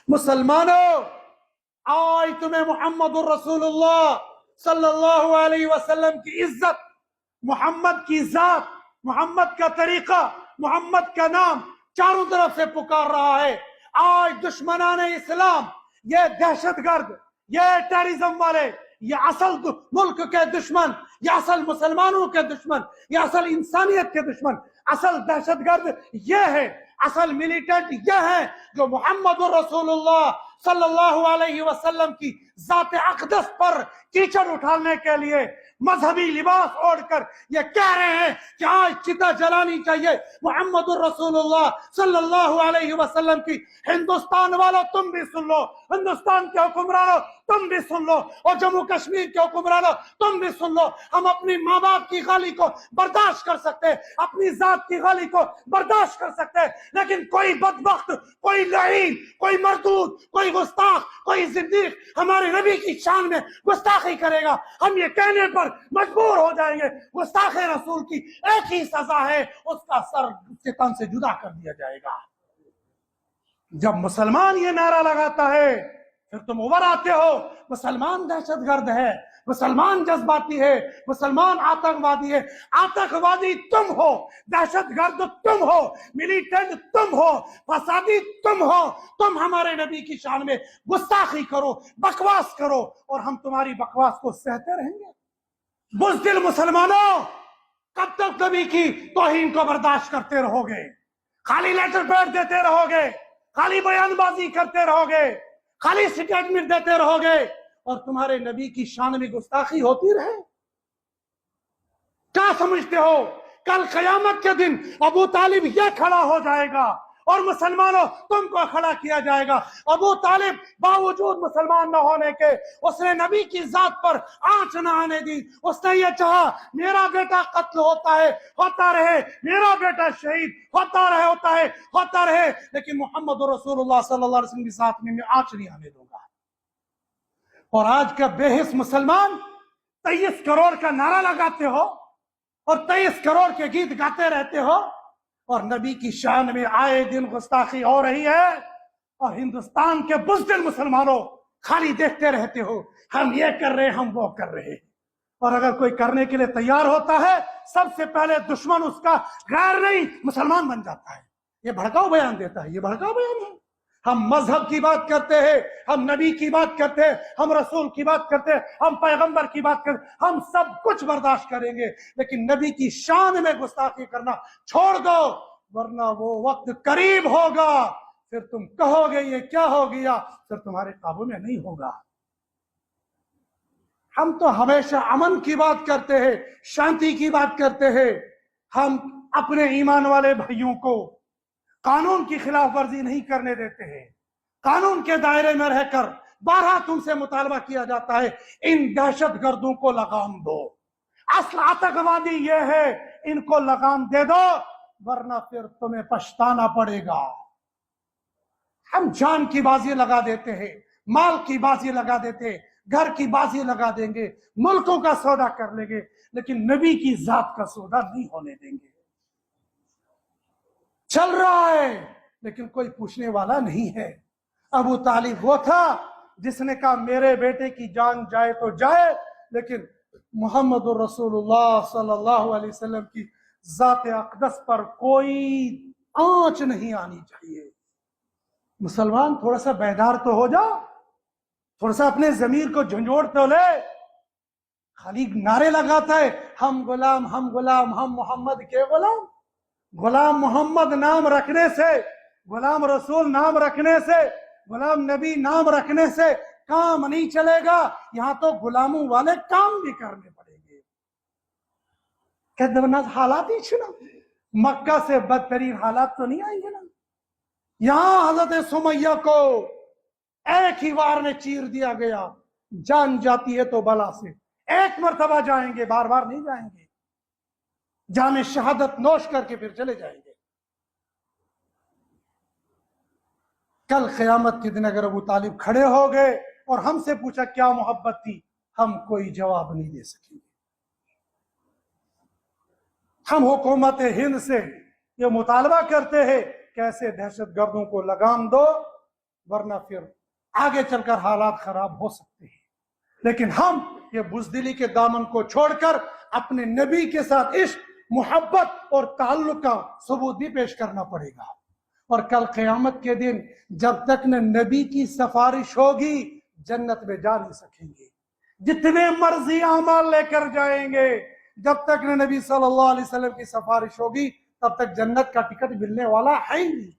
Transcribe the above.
मुसलमानों, आज तुम्हें मोहम्मद रसूलुल्लाह सल्लल्लाहु अलैहि वसल्लम की इज्जत, मोहम्मद की जात, मोहम्मद का तरीका, मोहम्मद का नाम चारों तरफ से पुकार रहा है। आज दुश्मनाने इस्लाम, ये दहशतगर्द, ये टेररिज्म वाले, ये असल मुल्क के दुश्मन, ये असल मुसलमानों के दुश्मन, ये असल इंसानियत के दुश्मन, असल दहशतगर्द ये है, असल मिलिटेंट ये है जो मोहम्मद रसूलुल्लाह सल्लल्लाहु अलैहि वसल्लम की जात अक़दस पर कीचड़ उठाने के लिए मजहबी लिबास ओढ़कर ये कह रहे हैं कि आज चिता जलानी चाहिए मोहम्मद रसूलुल्लाह सल्लल्लाहु अलैहि वसल्लम की। हिंदुस्तान वालों तुम भी सुन लो, हिंदुस्तान के हुक्मरानों तुम भी सुन लो, और जम्मू कश्मीर के हुक्मरानों तुम भी सुन लो। हम अपनी माँ बाप की गाली को बर्दाश्त कर सकते हैं, अपनी जात की गाली को बर्दाश्त कर सकते हैं, लेकिन कोई बदबख्त, कोई लईन, कोई मरदूद, कोई गुस्ताख, कोई जिंदीक हमारे नबी की शान में गुस्ताखी करेगा, हम ये कहने पर मजबूर हो जाएंगे। गुस्ताखे रसूल की एक ही सजा है, उसका सर तन से जुदा कर दिया जाएगा। जब मुसलमान ये नारा लगाता है फिर तुम उभर आते हो, मुसलमान दहशतगर्द है, मुसलमान जज्बाती है, मुसलमान आतंकवादी है। आतंकवादी तुम हो, दहशतगर्द तुम हो, मिलिटेंट तुम हो, फसादी तुम हो। तुम हमारे नबी की शान में गुस्ताखी करो, बकवास करो, और हम तुम्हारी बकवास को सहते रहेंगे। बुज़दिल मुसलमानों, कब तक नबी की तौहीन को बर्दाश्त करते रहोगे? खाली लेटर पैड देते रहोगे, खाली बयानबाजी करते रहोगे, खाली स्टेटमेंट देते रहोगे, और तुम्हारे नबी की शान में गुस्ताखी होती रहे? क्या समझते हो कल क़यामत के दिन अबू तालिब ये खड़ा हो जाएगा और मुसलमानों तुमको खड़ा किया जाएगा। अबू तालिब बावजूद मुसलमान न होने के उसने नबी की जात पर आंच न आने दी। उसने ये चाहा मेरा बेटा कत्ल होता रहे, मेरा बेटा शहीद होता रहे, लेकिन मोहम्मद रसूलुल्लाह सल्लल्लाहु अलैहि वसल्लम की जात में मैं आंच नहीं आने दूंगा। और आज का बेहिस मुसलमान 23 करोड़ का नारा लगाते हो और 23 करोड़ के गीत गाते रहते हो, और नबी की शान में आए दिन गुस्ताखी हो रही है, और हिंदुस्तान के बुज़दिल मुसलमानों खाली देखते रहते हो, हम ये कर रहे हैं, हम वो कर रहे हैं। और अगर कोई करने के लिए तैयार होता है, सबसे पहले दुश्मन उसका गैर नहीं मुसलमान बन जाता है। ये भड़काऊ बयान देता है, ये भड़काऊ बयान है। हम मजहब की बात करते हैं, हम नबी की बात करते हैं, हम रसूल की बात करते हैं, हम पैगंबर की बात करते हैं, हम सब कुछ बर्दाश्त करेंगे, लेकिन नबी की शान में गुस्ताखी करना छोड़ दो, वरना वो वक्त करीब होगा, फिर तुम कहोगे ये क्या हो गया, फिर तुम्हारे काबू में नहीं होगा। हम तो हमेशा अमन की बात करते हैं, शांति की बात करते हैं। हम अपने ईमान वाले भाइयों को कानून की खिलाफ वर्जी नहीं करने देते हैं। कानून के दायरे में रहकर बारहा तुमसे मुतालबा किया जाता है, इन दहशतगर्दों को लगाम दो। असल आतंकवादी ये है, इनको लगाम दे दो, वरना फिर तुम्हें पछताना पड़ेगा। हम जान की बाजी लगा देते हैं, माल की बाजी लगा देते हैं, घर की बाजी लगा देंगे, मुल्कों का सौदा कर लेंगे, लेकिन नबी की जात का सौदा नहीं होने देंगे। चल रहा है लेकिन कोई पूछने वाला नहीं है। अबू तालिब वो था जिसने कहा मेरे बेटे की जान जाए तो जाए, लेकिन मोहम्मद रसूलुल्लाह सल्लल्लाहु अलैहि वसल्लम की जात अक़दस पर कोई आंच नहीं आनी चाहिए। मुसलमान थोड़ा सा बेदार तो हो जाओ, थोड़ा सा अपने जमीर को झंझोड़ तो ले। खाली नारे लगाता है हम गुलाम, हम गुलाम, हम मोहम्मद के गुलाम। गुलाम मोहम्मद नाम रखने से, गुलाम रसूल नाम रखने से, गुलाम नबी नाम रखने से काम नहीं चलेगा। यहां तो गुलामों वाले काम भी करने पड़ेंगे। कहते हालात ही छुना, मक्का से बदतरीन हालात तो नहीं आएंगे ना। यहां हजरत सुमैया को एक ही बार में चीर दिया गया, जान जाती है तो बला से एक मर्तबा जाएंगे, बार बार नहीं जाएंगे। जाने शहादत नोश करके फिर चले जाएंगे। कल क़यामत के दिन अगर अबू तालिब खड़े हो गए और हमसे पूछा क्या मोहब्बत थी, हम कोई जवाब नहीं दे सकेंगे। हम हुकूमत हिंद से ये मुतालबा करते हैं कैसे दहशतगर्दों को लगाम दो, ورنہ پھر آگے چل کر حالات خراب ہو سکتے ہیں. لیکن ہم یہ بزدلی کے دامن کو چھوڑ کر اپنے نبی کے ساتھ عشق، محبت اور تعلق کا ثبوت بھی پیش کرنا پڑے گا. اور کل قیامت کے دن جب تک نہ نبی کی سفارش ہوگی جنت میں جا نہیں سکیں گے. جتنے مرضی اعمال لے کر جائیں گے، جب تک نہ نبی صلی اللہ علیہ وسلم کی سفارش ہوگی تب تک جنت کا ٹکٹ ملنے والا ہے ہی نہیں.